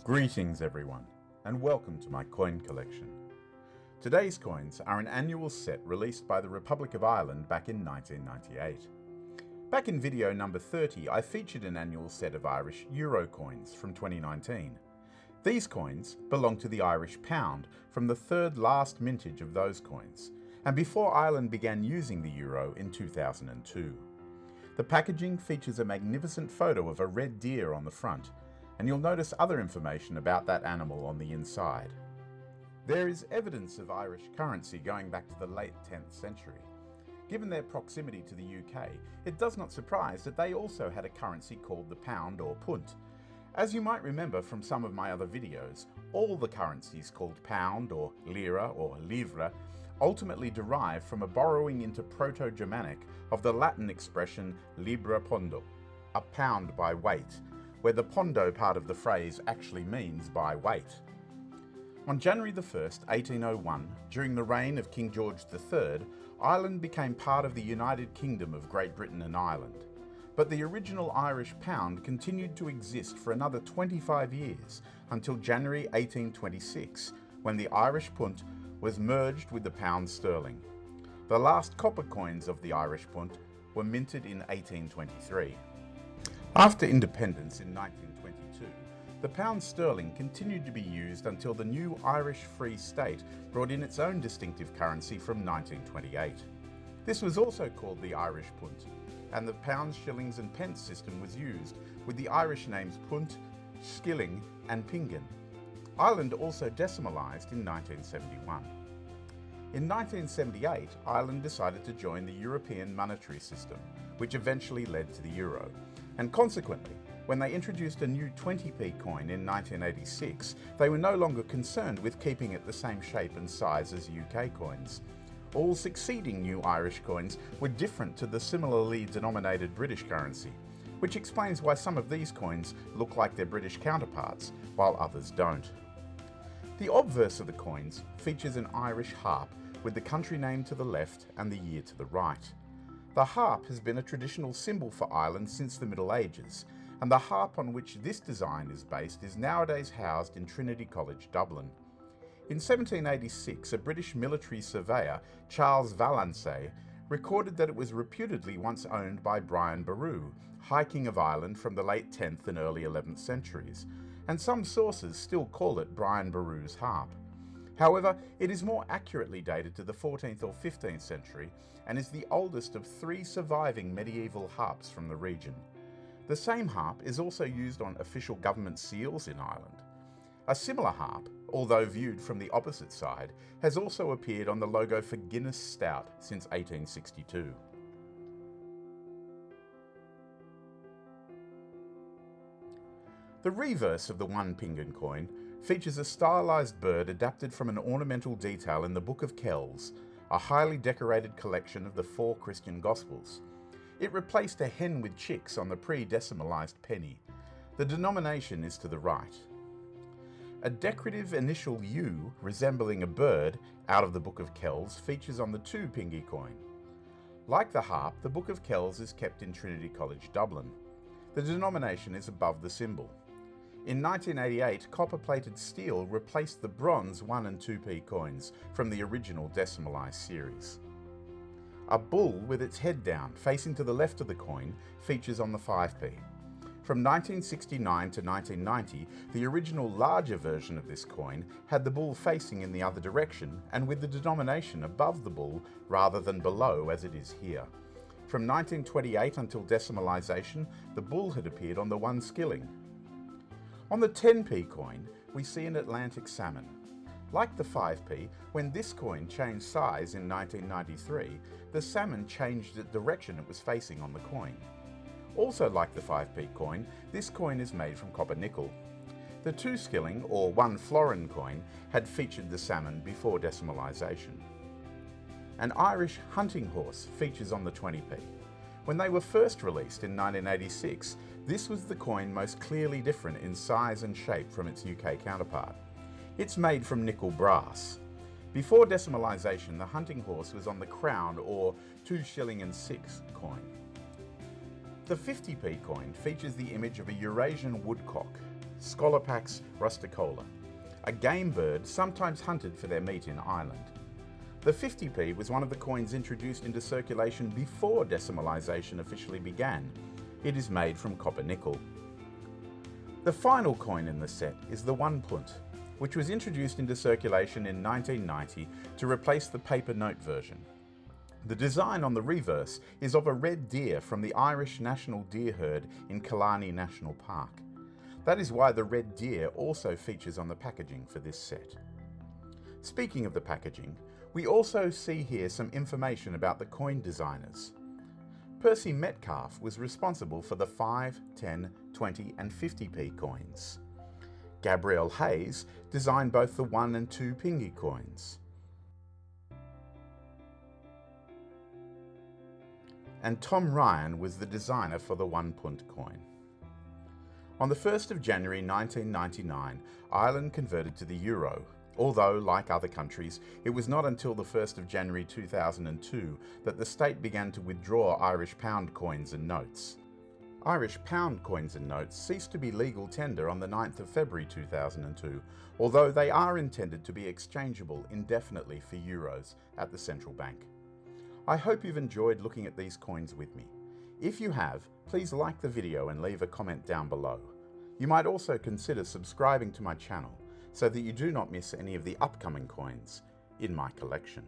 Greetings everyone, and welcome to my coin collection. Today's coins are an annual set released by the Republic of Ireland back in 1998. Back in video number 30, I featured an annual set of Irish euro coins from 2019. These coins belong to the Irish pound from the third last mintage of those coins, and before Ireland began using the euro in 2002. The packaging features a magnificent photo of a red deer on the front, and you'll notice other information about that animal on the inside. There is evidence of Irish currency going back to the late 10th century. Given their proximity to the UK, it does not surprise that they also had a currency called the pound or punt. As you might remember from some of my other videos, all the currencies called pound or lira or livre ultimately derive from a borrowing into Proto-Germanic of the Latin expression libra pondo, a pound by weight, where the pondo part of the phrase actually means by weight. On January 1st, 1801, during the reign of King George III, Ireland became part of the United Kingdom of Great Britain and Ireland. But the original Irish pound continued to exist for another 25 years, until January 1826, when the Irish punt was merged with the pound sterling. The last copper coins of the Irish punt were minted in 1823. After independence in 1922, the pound sterling continued to be used until the new Irish Free State brought in its own distinctive currency from 1928. This was also called the Irish punt, and the pounds, shillings and pence system was used, with the Irish names punt, skilling and pingin. Ireland also decimalised in 1971. In 1978, Ireland decided to join the European monetary system, which eventually led to the euro. And consequently, when they introduced a new 20p coin in 1986, they were no longer concerned with keeping it the same shape and size as UK coins. All succeeding new Irish coins were different to the similarly denominated British currency, which explains why some of these coins look like their British counterparts, while others don't. The obverse of the coins features an Irish harp with the country name to the left and the year to the right. The harp has been a traditional symbol for Ireland since the Middle Ages, and the harp on which this design is based is nowadays housed in Trinity College, Dublin. In 1786, a British military surveyor, Charles Vallancey, recorded that it was reputedly once owned by Brian Boru, High King of Ireland from the late 10th and early 11th centuries, and some sources still call it Brian Boru's harp. However, it is more accurately dated to the 14th or 15th century and is the oldest of three surviving medieval harps from the region. The same harp is also used on official government seals in Ireland. A similar harp, although viewed from the opposite side, has also appeared on the logo for Guinness Stout since 1862. The reverse of the one pingin coin features a stylized bird adapted from an ornamental detail in the Book of Kells, a highly decorated collection of the four Christian Gospels. It replaced a hen with chicks on the pre-decimalized penny. The denomination is to the right. A decorative initial U resembling a bird out of the Book of Kells features on the two pingy coin. Like the harp, the Book of Kells is kept in Trinity College, Dublin. The denomination is above the symbol. In 1988, copper-plated steel replaced the bronze 1 and 2p coins from the original decimalised series. A bull with its head down, facing to the left of the coin, features on the 5p. From 1969 to 1990, the original larger version of this coin had the bull facing in the other direction and with the denomination above the bull rather than below as it is here. From 1928 until decimalisation, the bull had appeared on the 1 skilling. On the 10p coin, we see an Atlantic salmon. Like the 5p, when this coin changed size in 1993, the salmon changed the direction it was facing on the coin. Also like the 5p coin, this coin is made from copper nickel. The 2 skilling, or 1 florin coin, had featured the salmon before decimalisation. An Irish hunting horse features on the 20p. When they were first released in 1986, this was the coin most clearly different in size and shape from its UK counterpart. It's made from nickel brass. Before decimalisation, the hunting horse was on the crown or 2 shilling and 6 coin. The 50p coin features the image of a Eurasian woodcock, Scolopax rusticola, a game bird sometimes hunted for their meat in Ireland. The 50p was one of the coins introduced into circulation before decimalisation officially began. It is made from copper nickel. The final coin in the set is the 1 punt, which was introduced into circulation in 1990 to replace the paper note version. The design on the reverse is of a red deer from the Irish National Deer Herd in Killarney National Park. That is why the red deer also features on the packaging for this set. Speaking of the packaging, we also see here some information about the coin designers. Percy Metcalfe was responsible for the 5, 10, 20 and 50p coins. Gabrielle Hayes designed both the 1 and 2 pingy coins. And Tom Ryan was the designer for the 1 punt coin. On the 1st of January 1999, Ireland converted to the euro, although, like other countries, it was not until the 1st of January 2002 that the state began to withdraw Irish pound coins and notes. Irish pound coins and notes ceased to be legal tender on the 9th of February 2002, although they are intended to be exchangeable indefinitely for euros at the central bank. I hope you've enjoyed looking at these coins with me. If you have, please like the video and leave a comment down below. You might also consider subscribing to my channel so that you do not miss any of the upcoming coins in my collection.